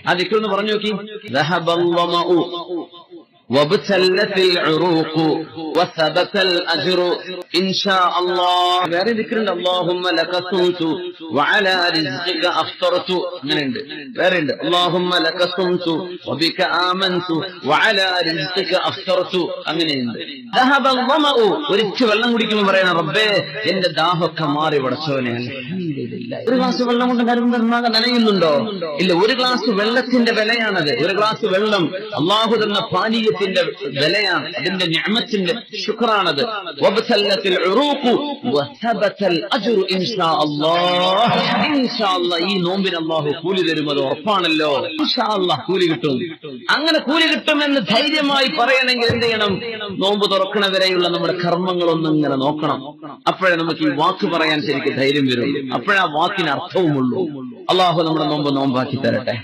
ആ ദിക്ർ ഒന്ന് പറഞ്ഞു നോക്കി. وابتلت العروق وثبت الأجر إن شاء الله. വേറെ ദിക്റുണ്ട്. اللهم لك صمت وعلى رزقك أفطرت. അങ്ങനെയുണ്ട്. വേറെ ഉണ്ട്. اللهم لك صمت وبك آمنت وعلى رزقك أفطرت. അങ്ങനെയുണ്ട്. ذهب الظمأ. ഒരിച്ചു വെള്ളം കുടിക്കുമ്പോൾ പറയണം, റബ്ബേ എന്റെ ദാഹമൊക്കെ മാറി പടച്ചവനെ. അൽഹംദുലില്ലാഹ്. ഒരു ഗ്ലാസ് വെള്ളം കൊണ്ട് നനയുന്നുണ്ടോ? ഇല്ല. ഒരു ഗ്ലാസ് വെള്ളത്തിന്റെ വിലയാണത്. ഒരു ഗ്ലാസ് വെള്ളം അല്ലാഹു തന്ന പാനീയ വിലയാണ്, അതിന്റെ നിഅമത്തിന്റെ ശുക്റാണത്. വബ്തല്ലത്തിൽ ഉറൂഖു വസബതൽ അജ്റു ഇൻഷാ അല്ലാഹ്. ഇൻഷാ അല്ലാഹ് ഈ നോമ്പിന് അല്ലാഹു കൂലി തരും, അത് ഉറപ്പാണല്ലോ. ഇൻഷാ അല്ലാഹ് കൂലി കിട്ടും. അങ്ങനെ കൂലി കിട്ടുമെന്ന് ധൈര്യമായി പറയണമെങ്കിൽ എന്ത് ചെയ്യണം? നോമ്പ് തുറക്കണവരെയുള്ള നമ്മുടെ കർമ്മങ്ങളൊന്നും ഇങ്ങനെ നോക്കണം. അപ്പോഴേ നമുക്ക് ഈ വാക്ക് പറയാൻ ശരിക്കും ധൈര്യം വരും. അപ്പോഴാ വാക്കിന് അർത്ഥവുമുള്ളൂ. അല്ലാഹു നമ്മുടെ നോമ്പാക്കി തരട്ടെ.